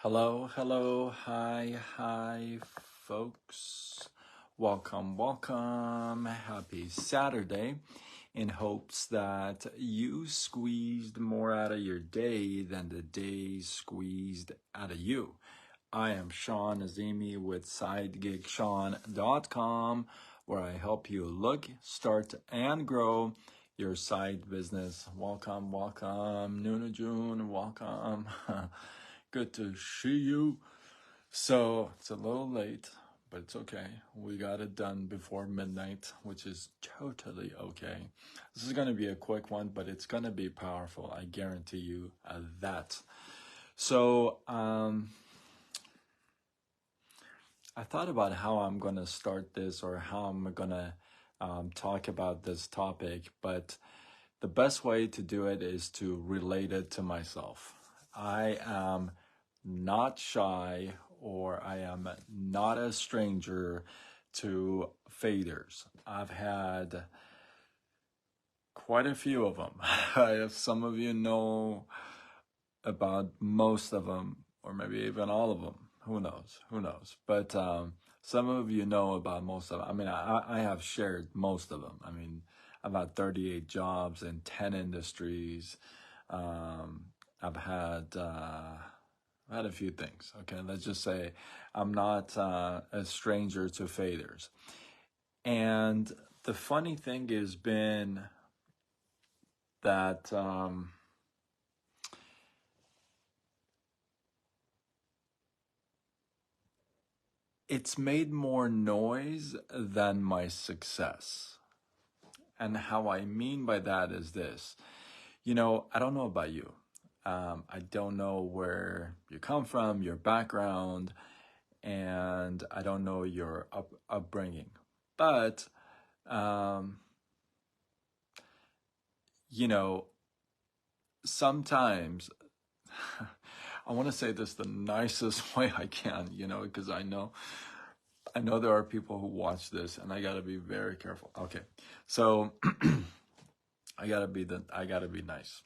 Hello, hello, hi, folks. Welcome. Happy Saturday. In hopes that you squeezed more out of your day than the day squeezed out of you. I am Sean Azimi with SideGigSean.com, where I help you look, start, and grow your side business. Welcome. Nuna June, welcome. Good to see you. So it's a little late, but it's okay. We got it done before midnight, which is totally okay. This is going to be a quick one, but it's going to be powerful. I guarantee you that. So I thought about how I'm going to start this or how I'm going to talk about this topic, but the best way to do it is to relate it to myself. I am not shy, or I am not a stranger to failures. I've had quite a few of them. If some of you know about most of them, or maybe even all of them, who knows? But some of you know about most of them. I mean, I have shared most of them. I mean, I've had 38 jobs in 10 industries. I've had a few things. Okay, let's just say I'm not a stranger to failures. And the funny thing has been that it's made more noise than my success. And how I mean by that is this. I don't know about you. I don't know where you come from, your background, and I don't know your upbringing. But, sometimes I want to say this the nicest way I can, because I know there are people who watch this, and I got to be very careful. Okay. So I got to be nice.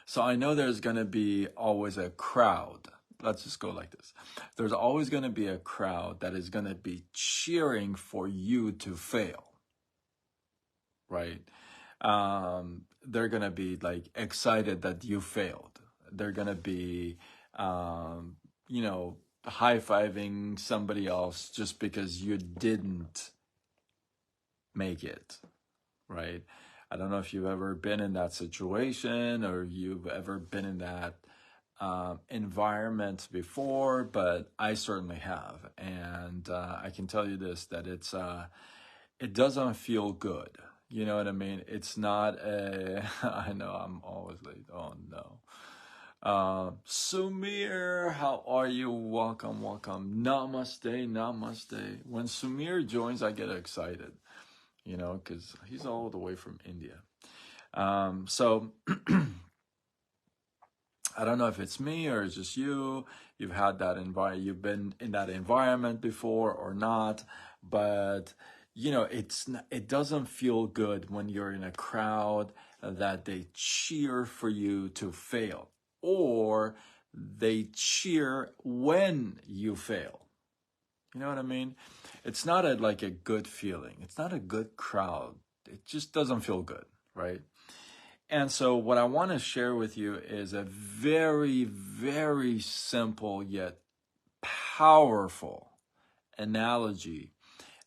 So I know there's going to be always a crowd. Let's just go like this. There's always going to be a crowd that is going to be cheering for you to fail. Right? They're going to be like excited that you failed. They're going to be, high-fiving somebody else just because you didn't make it. Right? I don't know if you've ever been in that situation or you've ever been in that environment before, but I certainly have. And I can tell you this, that it doesn't feel good. You know what I mean? It's not I know I'm always late. Oh no. Sumir, how are you? Welcome. Namaste. When Sumir joins, I get excited, because he's all the way from India. So I don't know if it's me or it's just you. You've had that you've been in that environment before or not, but it doesn't feel good when you're in a crowd that they cheer for you to fail, or they cheer when you fail. You know what I mean? It's not like a good feeling. It's not a good crowd. It just doesn't feel good, right? And so what I want to share with you is a very, very simple yet powerful analogy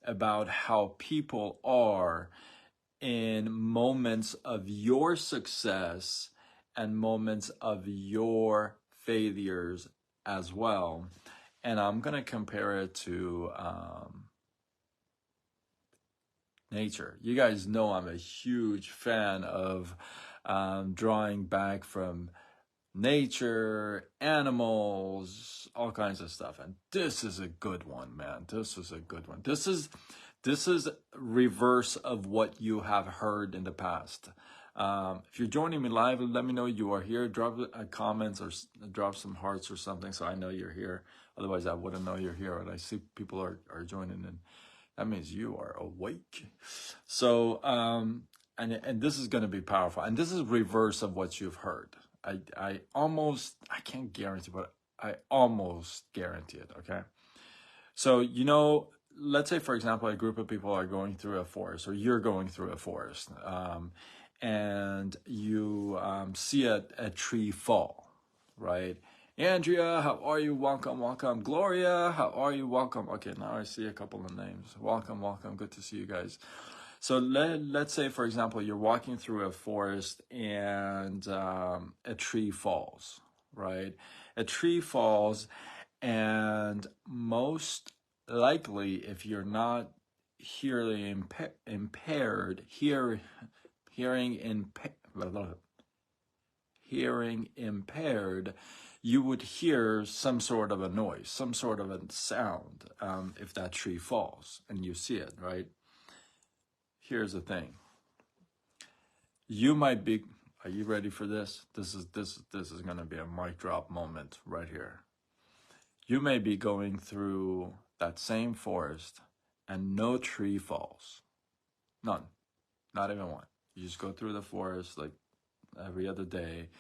about how people are in moments of your success and moments of your failures as well. And I'm going to compare it to nature. You guys know I'm a huge fan of drawing back from nature, animals, all kinds of stuff. And this is a good one, man. This is a good one. This is reverse of what you have heard in the past. If you're joining me live, let me know you are here. Drop comments or drop some hearts or something so I know you're here. Otherwise, I wouldn't know you're here. And I see people are joining in. That means you are awake. So, and this is going to be powerful. And this is reverse of what you've heard. I can't guarantee, but I almost guarantee it. Okay. So, let's say, for example, a group of people are going through a forest, or you're going through a forest, and you see a tree fall, right? Andrea, how are you? Welcome, welcome. Gloria, how are you? Welcome. Okay, now I see a couple of names. Welcome, welcome. Good to see you guys. So let's say, for example, you're walking through a forest and a tree falls, right? A tree falls, and most likely, if you're not hearing impaired, hearing impaired, you would hear some sort of a noise, some sort of a sound, if that tree falls and you see it, right? Here's the thing. You might be, are you ready for this? This is going to be a mic drop moment right here. You may be going through that same forest and no tree falls. None. Not even one. You just go through the forest like every other day,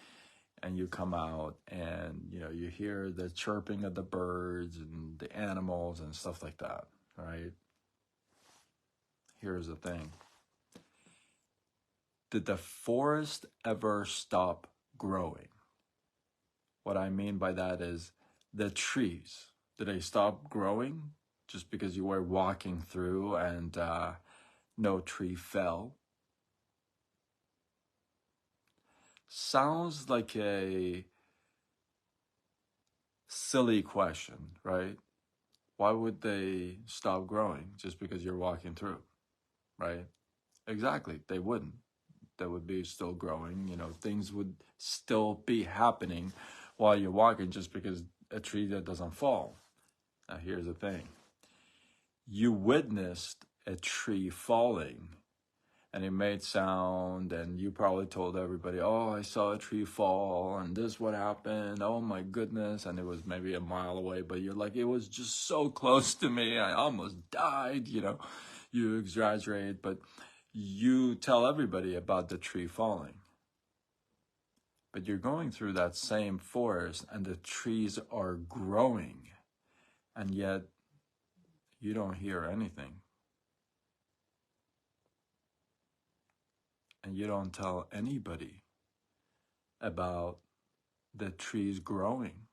and you come out and you hear the chirping of the birds and the animals and stuff like that, right? Here's the thing. Did the forest ever stop growing? What I mean by that is the trees. Did they stop growing just because you were walking through and no tree fell? Sounds like a silly question, right? Why would they stop growing just because you're walking through, right? Exactly, they wouldn't. They would be still growing, things would still be happening while you're walking just because a tree that doesn't fall. Now here's the thing. You witnessed a tree falling and it made sound, and you probably told everybody, oh, I saw a tree fall and this what happened, oh my goodness, and it was maybe a mile away, but you're like, it was just so close to me, I almost died, you exaggerate, but you tell everybody about the tree falling. But you're going through that same forest and the trees are growing, and yet you don't hear anything. And you don't tell anybody about the trees growing.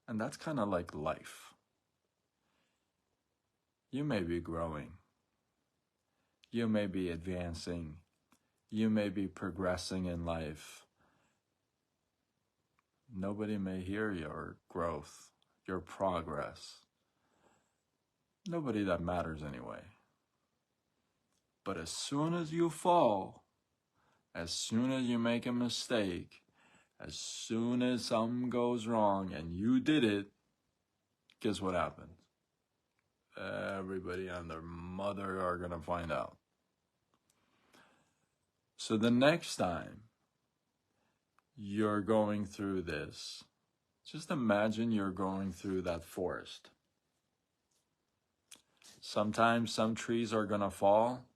And that's kind of like life. You may be growing. You may be advancing. You may be progressing in life. Nobody may hear your growth, your progress. Nobody that matters anyway. But as soon as you fall, as soon as you make a mistake, as soon as something goes wrong and you did it, guess what happens? Everybody and their mother are going to find out. So the next time you're going through this, just imagine you're going through that forest. Sometimes some trees are going to fall.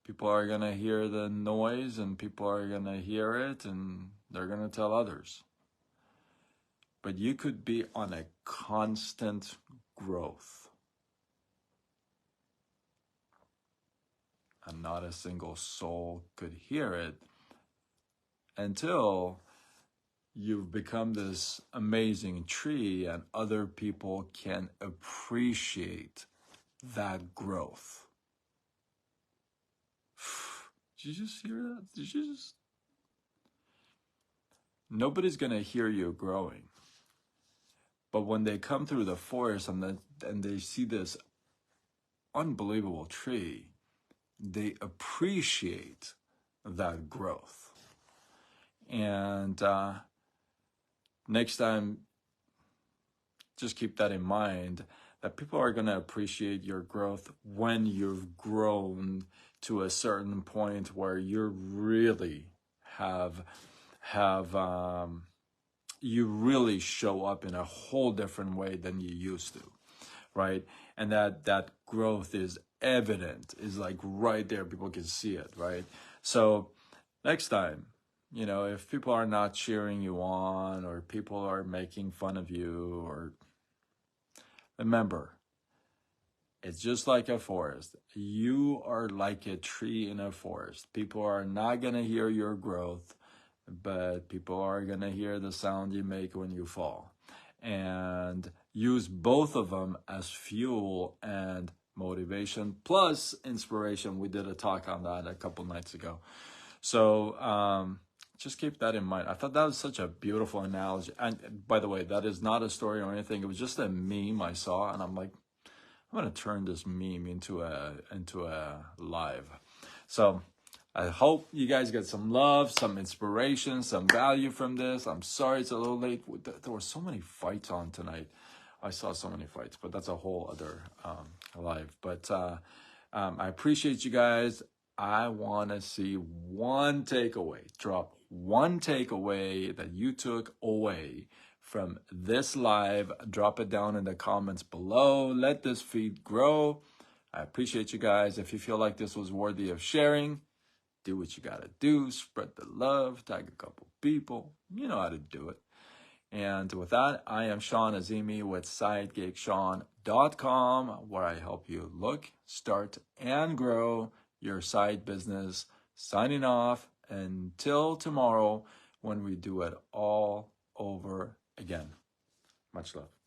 People are going to hear the noise and people are going to hear it and they're going to tell others. But you could be on a constant growth. And not a single soul could hear it until you've become this amazing tree and other people can appreciate that growth. Did you just hear that? Did you just? Nobody's going to hear you growing. But when they come through the forest and they see this unbelievable tree, they appreciate that growth. And next time, just keep that in mind, that people are going to appreciate your growth when you've grown to a certain point where you really you really show up in a whole different way than you used to, right? And that growth is evident, is like right there, people can see it, right? So next time, you know, if people are not cheering you on or people are making fun of you, or remember, it's just like a forest. You are like a tree in a forest. People are not going to hear your growth, but people are going to hear the sound you make when you fall. And use both of them as fuel and motivation plus inspiration. We did a talk on that a couple nights ago. So just keep that in mind. I thought that was such a beautiful analogy. And by the way, that is not a story or anything. It was just a meme I saw, and I'm like, I'm gonna turn this meme into a live. So I hope you guys get some love, some inspiration, some value from this. I'm sorry it's a little late. There were so many fights on tonight. I saw so many fights, but that's a whole other live. But I appreciate you guys. I want to see one takeaway. Drop one takeaway that you took away from this live. Drop it down in the comments below. Let this feed grow. I appreciate you guys. If you feel like this was worthy of sharing, do what you gotta do. Spread the love. Tag a couple people. You know how to do it. And with that, I am Sean Azimi with SideGigSean.com, where I help you look, start, and grow your side business. Signing off until tomorrow when we do it all over again. Much love.